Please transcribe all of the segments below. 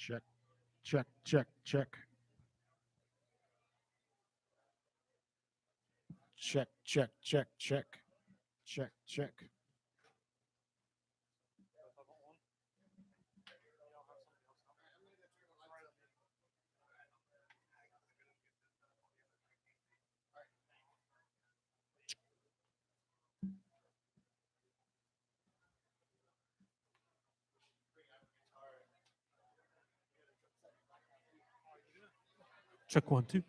Check, check, check, check. Check, check, check, check. Check, check. Check one, two.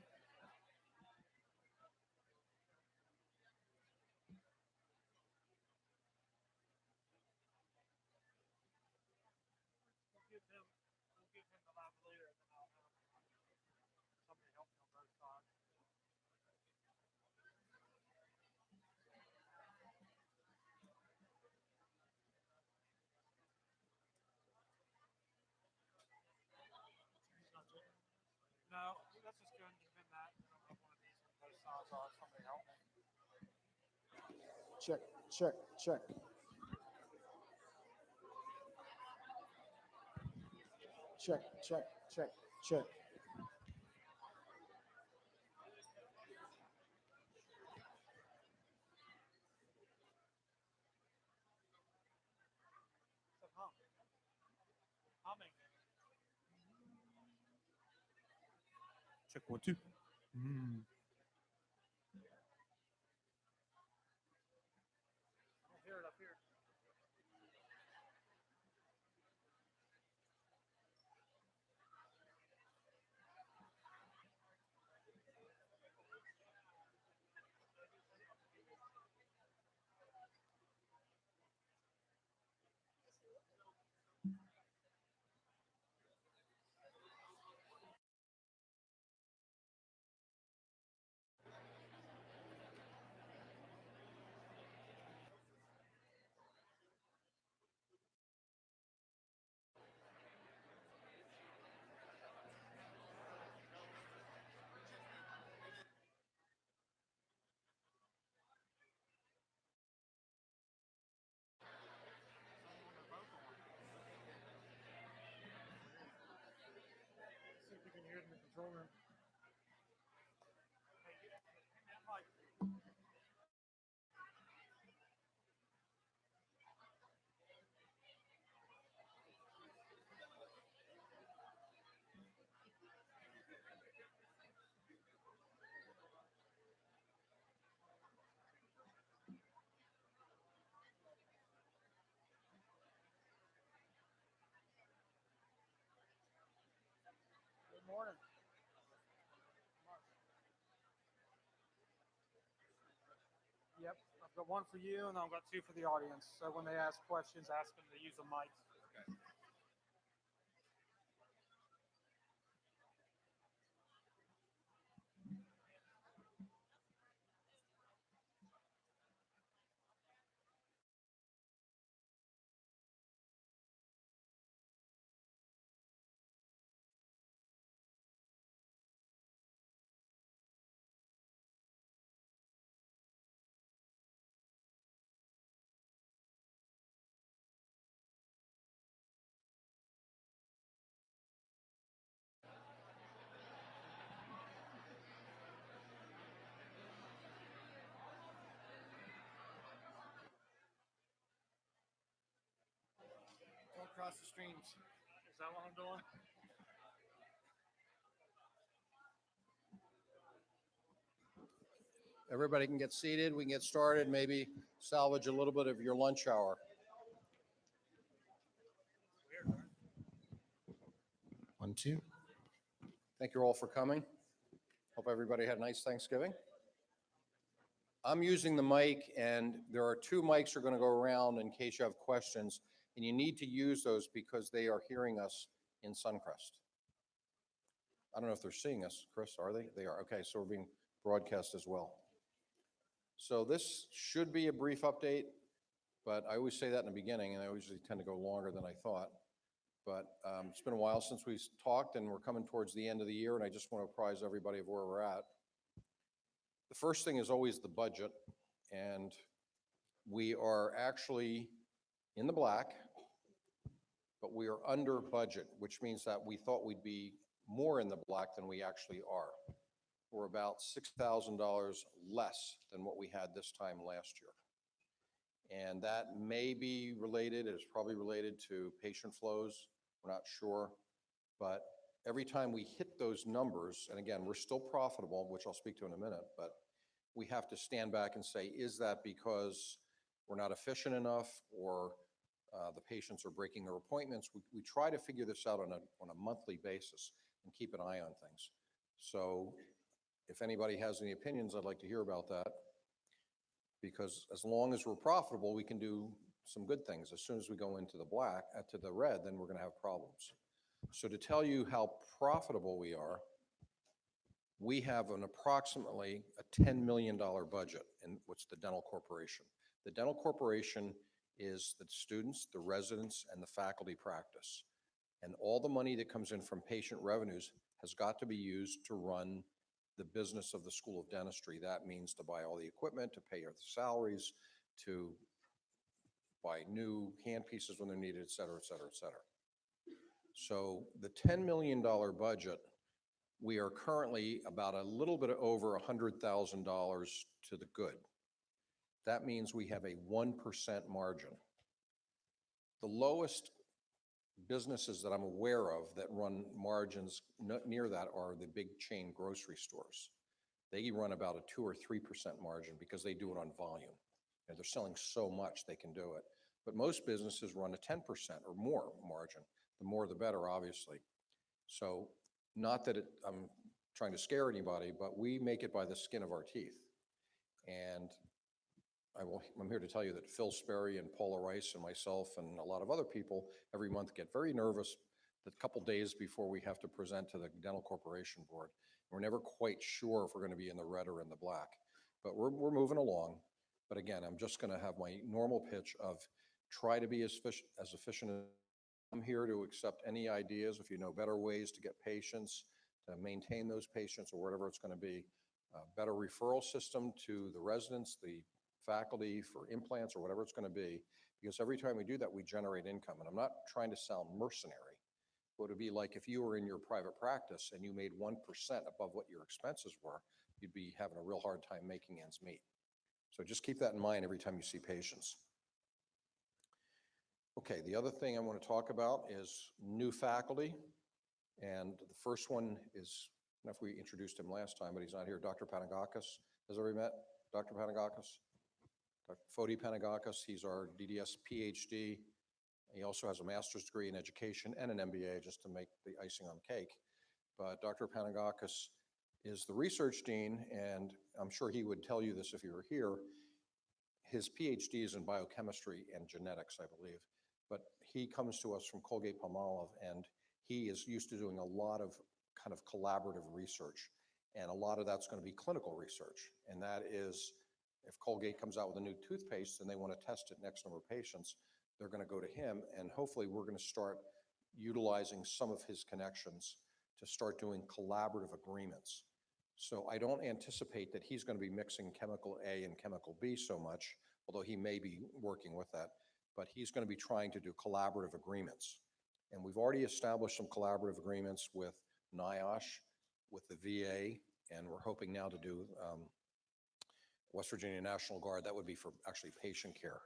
No, that's just good. Just been that. I don't have one of these with both sides on. Somebody help me. Check, check, check. Check, check, check, check. Said hum. Humming. Check one, two. I don't hear it up here. See if you can hear it in the control room. Hey, that mic. Good morning. Yep, I've got one for you, and I've got two for the audience. So when they ask questions, ask them to use the mic. Don't cross the streams. Is that what I'm doing? Everybody can get seated. We can get started, maybe salvage a little bit of your lunch hour. Weird, right? 1, 2. Thank you all for coming. Hope everybody had a nice Thanksgiving. I'm using the mic, and there are two mics that are going to go around in case you have questions, and you need to use those because they are hearing us in Suncrest. I don't know if they're seeing us, Chris, are they? They are. Okay, so we're being broadcast as well. So this should be a brief update, but I always say that in the beginning, and I usually tend to go longer than I thought. But it's been a while since we talked, and we're coming towards the end of the year, and I just want to apprise everybody of where we're at. The first thing is always the budget, and we are actually in the black, but we are under budget, which means that we thought we'd be more in the black than we actually are. We're about $6,000 less than what we had this time last year. And that may be related, it's probably related to patient flows, we're not sure. But every time we hit those numbers, and again, we're still profitable, which I'll speak to in a minute, but we have to stand back and say, is that because we're not efficient enough, or the patients are breaking their appointments? We try to figure this out on a monthly basis and keep an eye on things. So if anybody has any opinions, I'd like to hear about that, because as long as we're profitable, we can do some good things. As soon as we go into the black, to the red, then we're going to have problems. So to tell you how profitable we are, we have an approximately a $10 million budget in what's the dental corporation. The dental corporation is the students, the residents, and the faculty practice. And all the money that comes in from patient revenues has got to be used to run the business of the School of Dentistry. That means to buy all the equipment, to pay our salaries, to buy new hand pieces when they're needed, et cetera, et cetera, et cetera. So the $10 million budget, we are currently about a little bit over $100,000 to the good. That means we have a 1% margin. The lowest businesses that I'm aware of that run margins near that are the big chain grocery stores. They run about a 2 or 3% margin because they do it on volume. And they're selling so much they can do it. But most businesses run a 10% or more margin. The more the better, obviously. So not that I'm trying to scare anybody, but we make it by the skin of our teeth. And I'm here to tell you that Phil Sperry and Paula Rice and myself and a lot of other people every month get very nervous the couple days before we have to present to the Dental Corporation Board. We're never quite sure if we're going to be in the red or in the black, but we're moving along. But again, I'm just going to have my normal pitch of try to be as efficient as I'm here to accept any ideas. If you know better ways to get patients, to maintain those patients, or whatever it's going to be, a better referral system to the residents, the faculty for implants, or whatever it's going to be, because every time we do that, we generate income. And I'm not trying to sound mercenary, but it would be like if you were in your private practice and you made 1% above what your expenses were, you'd be having a real hard time making ends meet. So just keep that in mind every time you see patients. Okay, the other thing I want to talk about is new faculty. And the first one is, I don't know if we introduced him last time, but he's not here, Dr. Panagakis. Has everybody met Dr. Panagakis? Dr. Fodi Panagakis, he's our DDS PhD. He also has a master's degree in education and an MBA, just to make the icing on the cake. But Dr. Panagakis is the research dean, and I'm sure he would tell you this if you were here. His PhD is in biochemistry and genetics, I believe. But he comes to us from Colgate-Palmolive, and he is used to doing a lot of kind of collaborative research. And a lot of that's going to be clinical research. And that is, if Colgate comes out with a new toothpaste and they want to test it next number of patients, they're going to go to him. And hopefully we're going to start utilizing some of his connections to start doing collaborative agreements. So I don't anticipate that he's going to be mixing chemical A and chemical B so much, although he may be working with that. But he's going to be trying to do collaborative agreements. And we've already established some collaborative agreements with NIOSH, with the VA, and we're hoping now to do West Virginia National Guard. That would be for actually patient care.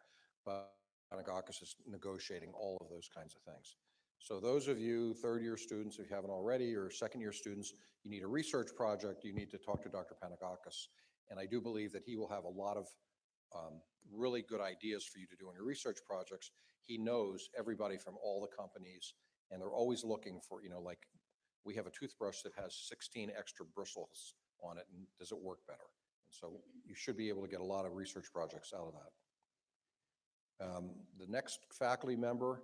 But Panagakis is negotiating all of those kinds of things. So those of you third-year students, if you haven't already, or second-year students, you need a research project, you need to talk to Dr. Panagakis. And I do believe that he will have a lot of really good ideas for you to do on your research projects. He knows everybody from all the companies, and they're always looking for, like we have a toothbrush that has 16 extra bristles on it, and does it work better? And so you should be able to get a lot of research projects out of that. The next faculty member,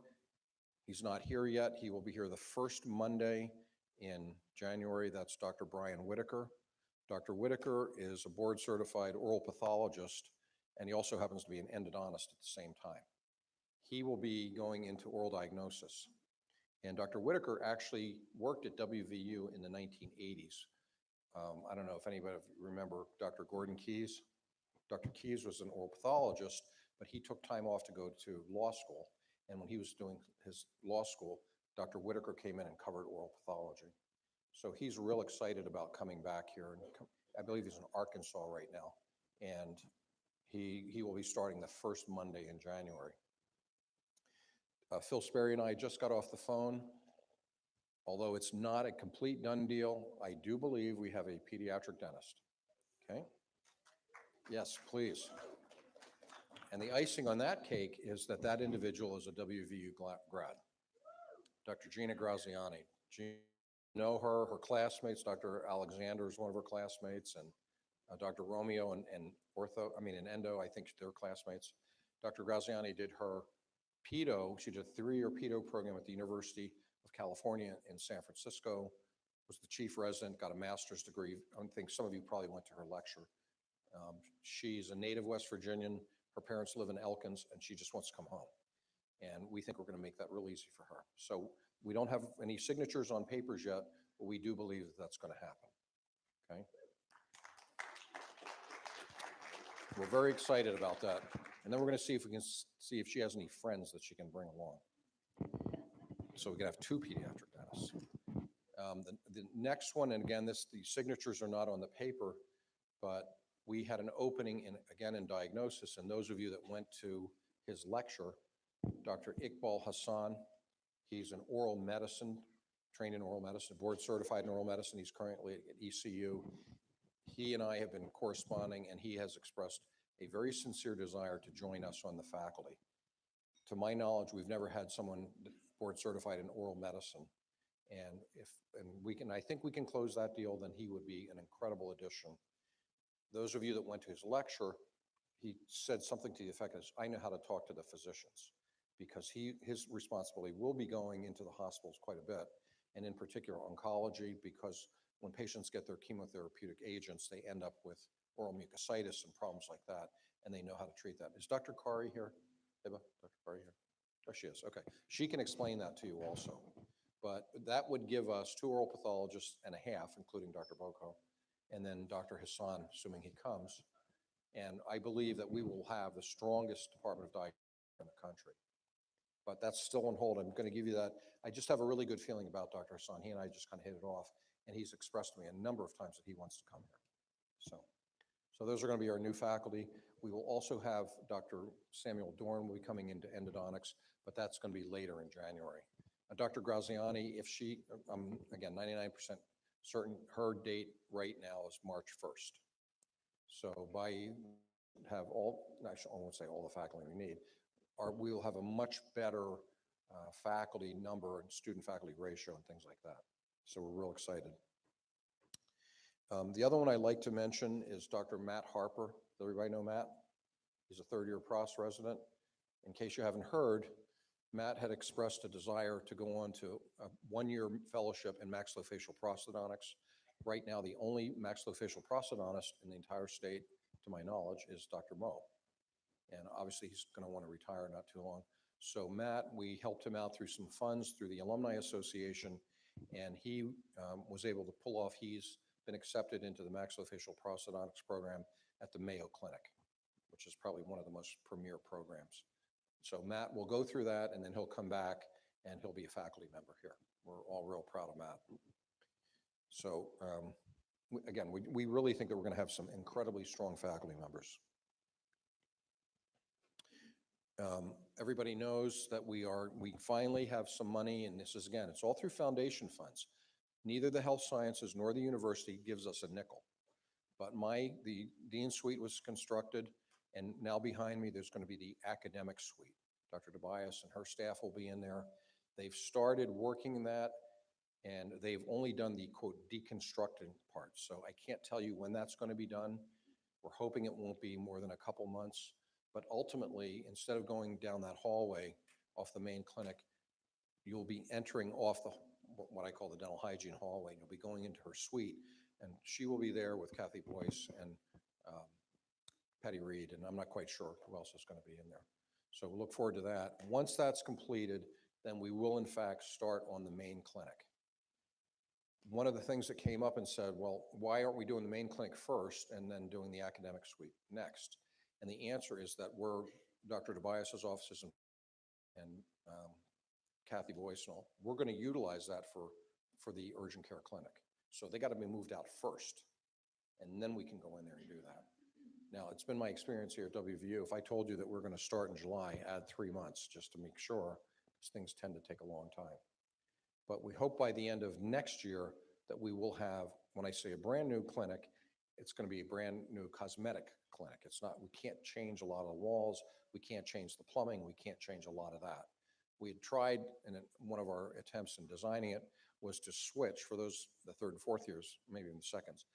he's not here yet. He will be here the first Monday in January. That's Dr. Brian Whitaker. Dr. Whitaker is a board-certified oral pathologist, and he also happens to be an endodontist at the same time. He will be going into oral diagnosis. And Dr. Whitaker actually worked at WVU in the 1980s. I don't know if anybody remember Dr. Gordon Keyes. Dr. Keyes was an oral pathologist, but he took time off to go to law school. And when he was doing his law school, Dr. Whitaker came in and covered oral pathology. So he's real excited about coming back here. And I believe he's in Arkansas right now. And he will be starting the first Monday in January. Phil Sperry and I just got off the phone. Although it's not a complete done deal, I do believe we have a pediatric dentist. Okay? Yes, please. And the icing on that cake is that that individual is a WVU grad, Dr. Gina Graziani. You know her, her classmates, Dr. Alexander is one of her classmates, and Dr. Romeo and in endo, I think they're classmates. Dr. Graziani did her pedo, she did a 3-year pedo program at the University of California in San Francisco, was the chief resident, got a master's degree. I think some of you probably went to her lecture. She's a native West Virginian. Her parents live in Elkins, and she just wants to come home. And we think we're going to make that real easy for her. So we don't have any signatures on papers yet, but we do believe that that's going to happen. Okay? We're very excited about that. And then we're going to see if we can see if she has any friends that she can bring along. So we can have 2 pediatric dentists. The next one, and again, the signatures are not on the paper, but we had an opening in diagnosis, and those of you that went to his lecture, Dr. Iqbal Hassan, he's an oral medicine, trained in oral medicine, board certified in oral medicine. He's currently at ECU. He and I have been corresponding, and he has expressed a very sincere desire to join us on the faculty. To my knowledge, we've never had someone board certified in oral medicine. And I think we can close that deal, then he would be an incredible addition. Those of you that went to his lecture, he said something to the effect of, I know how to talk to the physicians, because his responsibility will be going into the hospitals quite a bit, and in particular oncology, because when patients get their chemotherapeutic agents, they end up with oral mucositis and problems like that, and they know how to treat that. Is Dr. Kari here? Dr. Kari here? Oh, she is. Okay. She can explain that to you also. But that would give us 2 oral pathologists and a half, including Dr. Boko, and then Dr. Hassan, assuming he comes. And I believe that we will have the strongest department of diagnostics in the country. But that's still on hold. I'm going to give you that. I just have a really good feeling about Dr. Hassan. He and I just kind of hit it off, and he's expressed to me a number of times that he wants to come here. So those are going to be our new faculty. We will also have Dr. Samuel Dorn will be coming into endodontics, but that's going to be later in January. Dr. Graziani, if she, again, 99% certain, her date right now is March 1st. So have actually, I won't say all the faculty we need, we'll have a much better faculty number and student faculty ratio and things like that. So we're real excited. The other one I'd like to mention is Dr. Matt Harper. Does everybody know Matt? He's a 3rd-year pros resident. In case you haven't heard, Matt had expressed a desire to go on to a 1-year fellowship in maxillofacial prosthodontics. Right now, the only maxillofacial prosthodontist in the entire state, to my knowledge, is Dr. Mo. And obviously, he's going to want to retire not too long. So Matt, we helped him out through some funds through the Alumni Association, and he was able to pull off, he's been accepted into the maxillofacial prosthodontics program at the Mayo Clinic, which is probably one of the most premier programs. So Matt will go through that, and then he'll come back and he'll be a faculty member here. We're all real proud of Matt. So again, we really think that we're going to have some incredibly strong faculty members. Everybody knows that we finally have some money, and this is, again, it's all through foundation funds. Neither the health sciences nor the university gives us a nickel. But the Dean Suite was constructed, and now behind me, there's going to be the academic suite. Dr. Tobias and her staff will be in there. They've started working that, and they've only done the, quote, deconstructing part. So I can't tell you when that's going to be done. We're hoping it won't be more than a couple months. But ultimately, instead of going down that hallway off the main clinic, you'll be entering off what I call the dental hygiene hallway. You'll be going into her suite, and she will be there with Kathy Boyce and Patty Reed, and I'm not quite sure who else is going to be in there. So we'll look forward to that. Once that's completed, then we will in fact start on the main clinic. One of the things that came up and said, well, why aren't we doing the main clinic first and then doing the academic suite next? And the answer is that Dr. Tobias's office is in and Kathy Boycenal, we're going to utilize that for the urgent care clinic. So they got to be moved out first, and then we can go in there and do that. Now, it's been my experience here at WVU. If I told you that we're going to start in July, add 3 months just to make sure, because things tend to take a long time. But we hope by the end of next year that we will have, when I say a brand new clinic, it's going to be a brand new cosmetic clinic. It's not, we can't change a lot of the walls. We can't change the plumbing. We can't change a lot of that. We had tried, and one of our attempts in designing it was to switch for those, the third and fourth years, maybe even the seconds.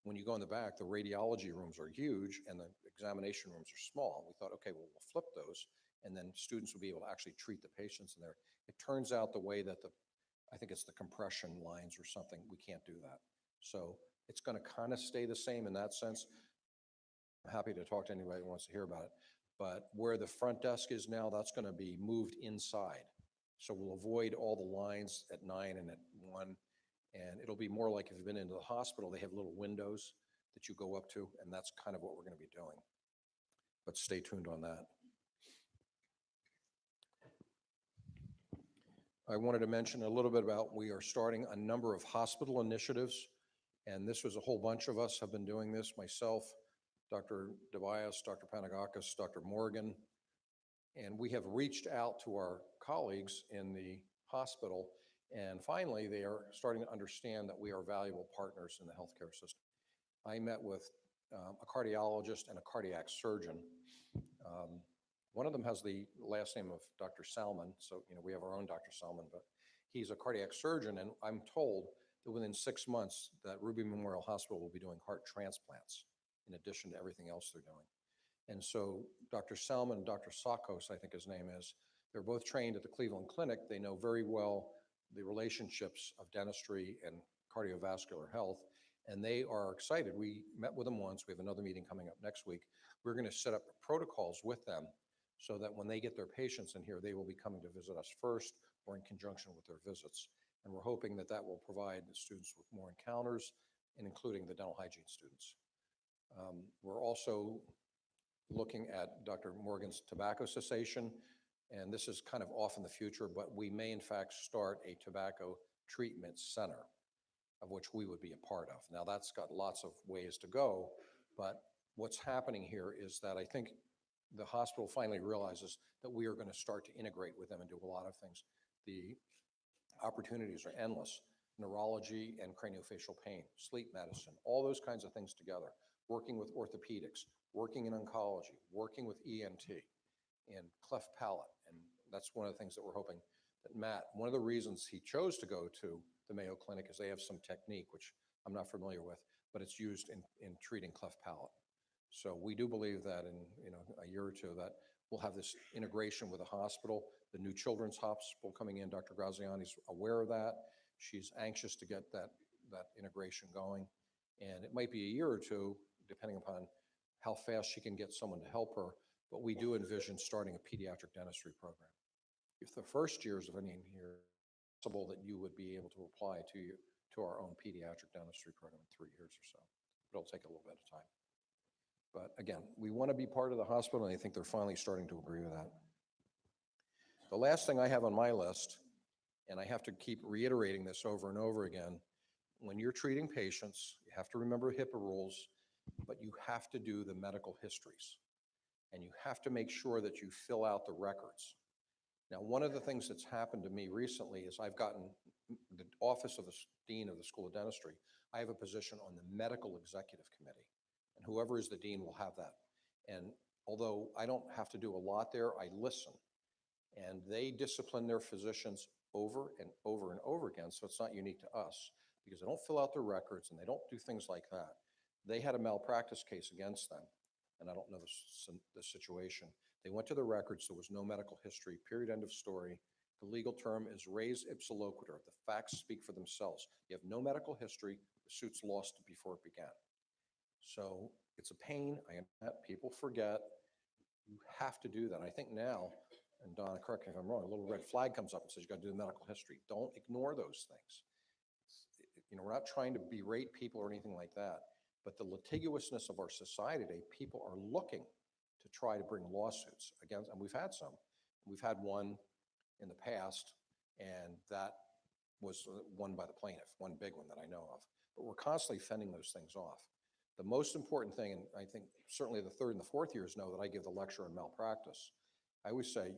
When you go in the back, the radiology rooms are huge and the examination rooms are small. We thought, okay, well, we'll flip those and then students will be able to actually treat the patients in there. It turns out the way that I think it's the compression lines or something, we can't do that. So it's going to kind of stay the same in that sense. I'm happy to talk to anybody who wants to hear about it. But where the front desk is now, that's going to be moved inside. So we'll avoid all the lines at 9 and at 1. And it'll be more like if you've been into the hospital, they have little windows that you go up to, and that's kind of what we're going to be doing. But stay tuned on that. I wanted to mention a little bit about, we are starting a number of hospital initiatives, and this was a whole bunch of us have been doing this, myself, Dr. DeBias, Dr. Panagakis, Dr. Morgan, and we have reached out to our colleagues in the hospital, and finally they are starting to understand that we are valuable partners in the healthcare system. I met with a cardiologist and a cardiac surgeon. One of them has the last name of Dr. Salmon, so we have our own Dr. Salmon, but he's a cardiac surgeon, and I'm told that within 6 months that Ruby Memorial Hospital will be doing heart transplants in addition to everything else they're doing. And so Dr. Salmon and Dr. Sakos, I think his name is, they're both trained at the Cleveland Clinic. They know very well the relationships of dentistry and cardiovascular health, and they are excited. We met with them once. We have another meeting coming up next week. We're going to set up protocols with them so that when they get their patients in here, they will be coming to visit us first or in conjunction with their visits. And we're hoping that that will provide the students with more encounters, and including the dental hygiene students. We're also looking at Dr. Morgan's tobacco cessation, and this is kind of off in the future, but we may in fact start a tobacco treatment center, of which we would be a part of. Now that's got lots of ways to go, but what's happening here is that I think the hospital finally realizes that we are going to start to integrate with them and do a lot of things. The opportunities are endless. Neurology and craniofacial pain, sleep medicine, all those kinds of things together. Working with orthopedics, working in oncology, working with ENT and cleft palate. And that's one of the things that we're hoping that Matt, one of the reasons he chose to go to the Mayo Clinic is they have some technique, which I'm not familiar with, but it's used in treating cleft palate. So we do believe that in a year or two that we'll have this integration with the hospital, the new children's hospital coming in. Dr. Graziani's aware of that. She's anxious to get that integration going. And it might be a year or two, depending upon how fast she can get someone to help her, but we do envision starting a pediatric dentistry program. If the first years of any here, it's possible that you would be able to apply to our own pediatric dentistry program in 3 years or so. But it'll take a little bit of time. But again, we want to be part of the hospital, and I think they're finally starting to agree with that. The last thing I have on my list, and I have to keep reiterating this over and over again, when you're treating patients, you have to remember HIPAA rules, but you have to do the medical histories. And you have to make sure that you fill out the records. Now, one of the things that's happened to me recently is I've gotten the office of the Dean of the School of Dentistry. I have a position on the Medical Executive Committee, and whoever is the dean will have that. And although I don't have to do a lot there, I listen. And they discipline their physicians over and over and over again, so it's not unique to us, because they don't fill out their records and they don't do things like that. They had a malpractice case against them, and I don't know the situation. They went to the records, there was no medical history, period, end of story. The legal term is res ipsa loquitur. The facts speak for themselves. You have no medical history, the suit's lost before it began. So it's a pain. People forget. You have to do that. I think now, and Donna, correct me if I'm wrong, a little red flag comes up and says you got to do the medical history. Don't ignore those things. We're not trying to berate people or anything like that, but the litigiousness of our society today, people are looking to try to bring lawsuits against, and we've had some, We've had one in the past, and that was won by the plaintiff, one big one that I know of. But we're constantly fending those things off. The most important thing, and I think certainly the third and the fourth years know that I give the lecture on malpractice. I always say,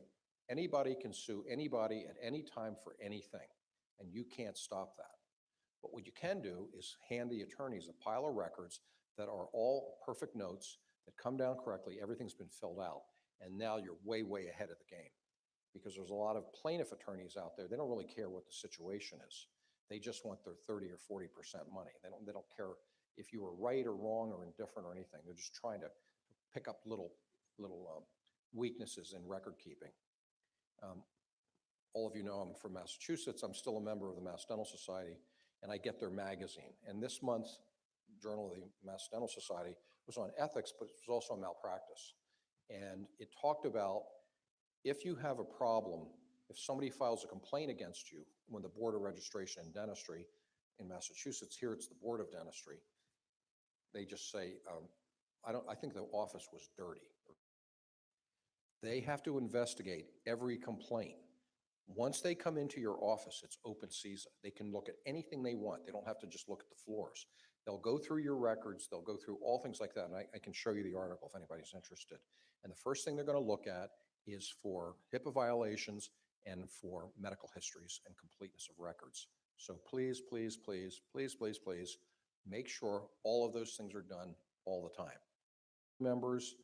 anybody can sue anybody at any time for anything, and you can't stop that. But what you can do is hand the attorneys a pile of records that are all perfect notes that come down correctly, everything's been filled out, and now you're way, way ahead of the game. Because there's a lot of plaintiff attorneys out there, they don't really care what the situation is. They just want their 30 or 40% money. They don't care if you were right or wrong or indifferent or anything. They're just trying to pick up little weaknesses in record keeping. All of you know I'm from Massachusetts. I'm still a member of the Mass Dental Society, and I get their magazine. And this month's Journal of the Mass Dental Society was on ethics, but it was also on malpractice. And it talked about if you have a problem, if somebody files a complaint against you when the Board of Registration in Dentistry in Massachusetts, here it's the Board of Dentistry, they just say, I think the office was dirty. They have to investigate every complaint. Once they come into your office, it's open season. They can look at anything they want. They don't have to just look at the floors. They'll go through your records. They'll go through all things like that. And I can show you the article if anybody's interested. And the first thing they're going to look at is for HIPAA violations and for medical histories and completeness of records. So please, please, please, please, please, please, make sure all of those things are done all the time. Members,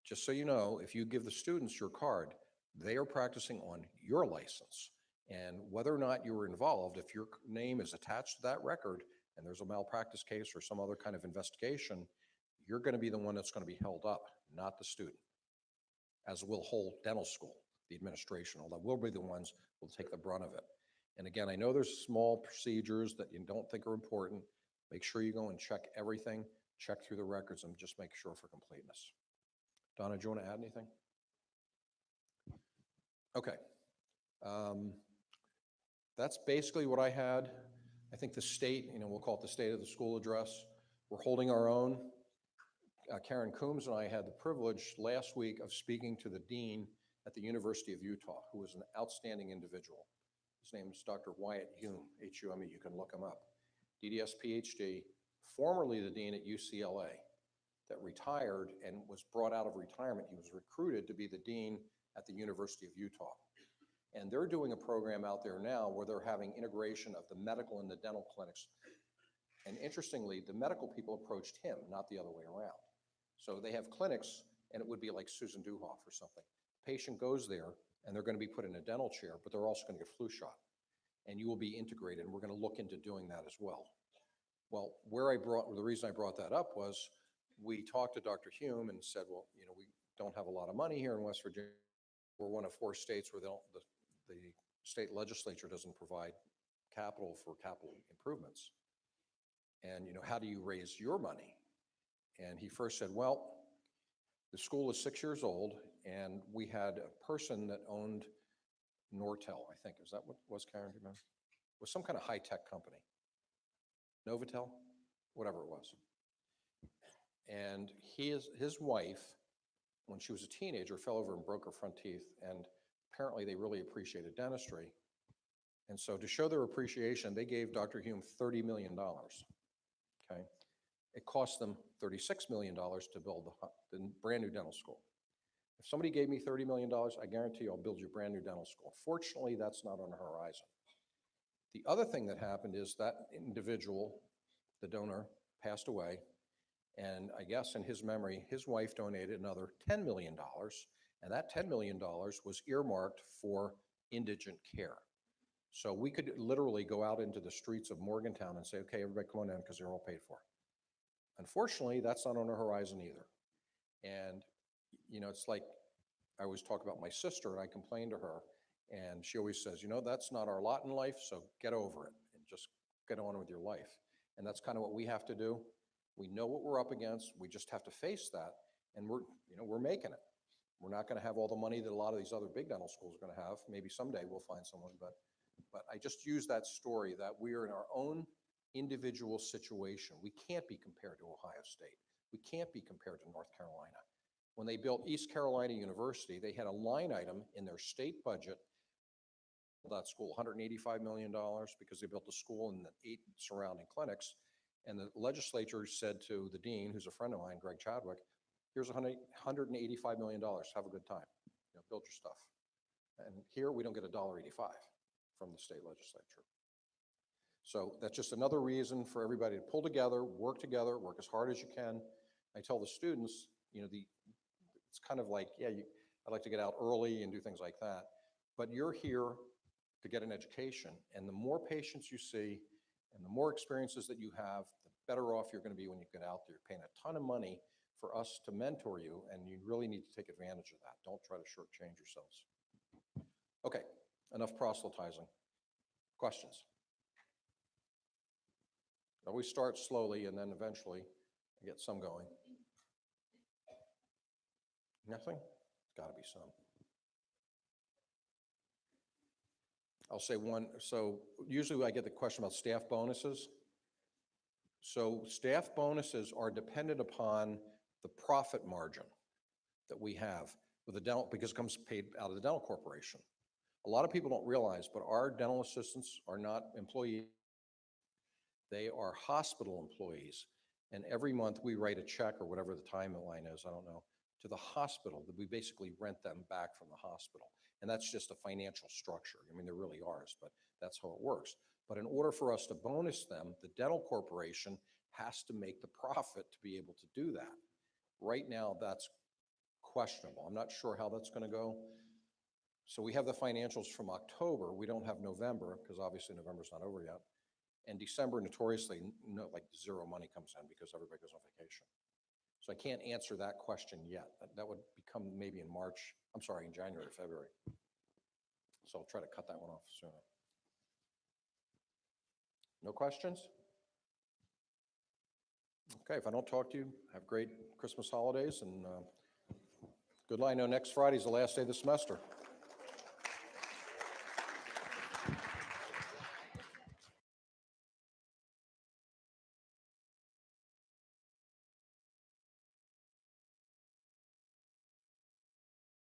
just so you know, if you give the students your card, they are practicing on your license. And whether or not you were involved, if your name is attached to that record and there's a malpractice case or some other kind of investigation, you're going to be the one that's going to be held up, not the student. As will whole dental school, the administration, although we'll be the ones who will take the brunt of it. And again, I know there's small procedures that you don't think are important. Make sure you go and check everything, check through the records, and just make sure for completeness. Donna, do you want to add anything? Okay. That's basically what I had. I think the state, we'll call it the State of the School Address. We're holding our own. Karen Coombs and I had the privilege last week of speaking to the dean at the University of Utah, who was an outstanding individual. His name is Dr. Wyatt Hume, H-U-M-E, you can look him up. DDS PhD, formerly the dean at UCLA, that retired and was brought out of retirement. He was recruited to be the dean at the University of Utah. And they're doing a program out there now where they're having integration of the medical and the dental clinics. And interestingly, the medical people approached him, not the other way around. So they have clinics, and it would be like Susan Duhoff or something. Patient goes there, and they're going to be put in a dental chair, but they're also going to get flu shot. And you will be integrated, and we're going to look into doing that as well. Well, the reason I brought that up was we talked to Dr. Hume and said, well, we don't have a lot of money here in West Virginia. We're one of 4 states where the state legislature doesn't provide capital for capital improvements. And, how do you raise your money? And he first said, well, the school is 6 years old, and we had a person that owned Nortel, I think. Is that what was, Karen? Do you remember? It was some kind of high-tech company. Novotel? Whatever it was. And his wife, when she was a teenager, fell over and broke her front teeth, and apparently they really appreciated dentistry. And so to show their appreciation, they gave Dr. Hume $30 million. Okay. It cost them $36 million to build the brand new dental school. If somebody gave me $30 million, I guarantee I'll build you a brand new dental school. Fortunately, that's not on the horizon. The other thing that happened is that individual, the donor, passed away. And I guess in his memory, his wife donated another $10 million. And that $10 million was earmarked for indigent care. So we could literally go out into the streets of Morgantown and say, okay, everybody come on in because they're all paid for. Unfortunately, that's not on the horizon either. And, it's like I always talk about my sister, and I complain to her, and she always says, that's not our lot in life, so get over it and just get on with your life. And that's kind of what we have to do. We know what we're up against. We just have to face that, and we're making it. We're not going to have all the money that a lot of these other big dental schools are going to have. Maybe someday we'll find someone, but I just use that story that we are in our own individual situation. We can't be compared to Ohio State. We can't be compared to North Carolina. When they built East Carolina University, they had a line item in their state budget, that school, $185 million, because they built a school and the 8 surrounding clinics. And the legislature said to the dean, who's a friend of mine, Greg Chadwick, here's $185 million, have a good time, build your stuff. And here we don't get $1.85 from the state legislature. So that's just another reason for everybody to pull together, work as hard as you can. I tell the students, it's kind of like, yeah, I'd like to get out early and do things like that, but you're here to get an education, and the more patients you see and the more experiences that you have, the better off you're going to be when you get out there. You're paying a ton of money for us to mentor you, and you really need to take advantage of that. Don't try to shortchange yourselves. Okay, enough proselytizing. Questions? Always start slowly and then eventually get some going. Nothing? Got to be some. I'll say one. So usually I get the question about staff bonuses. So staff bonuses are dependent upon the profit margin that we have with the dental, because it comes paid out of the dental corporation. A lot of people don't realize, but our dental assistants are not employees. They are hospital employees. And every month we write a check, or whatever the timeline is, I don't know, to the hospital, that we basically rent them back from the hospital. And that's just a financial structure. I mean, they're really ours, but that's how it works. But in order for us to bonus them, the dental corporation has to make the profit to be able to do that. Right now, that's questionable. I'm not sure how that's going to go. So we have the financials from October. We don't have November, because obviously November's not over yet. And December, notoriously, like zero money comes in because everybody goes on vacation. So I can't answer that question yet. That would become maybe in March, I'm sorry, in January or February. So I'll try to cut that one off sooner. No questions? Okay, if I don't talk to you, have great Christmas holidays, and good luck. I know next Friday is the last day of the semester.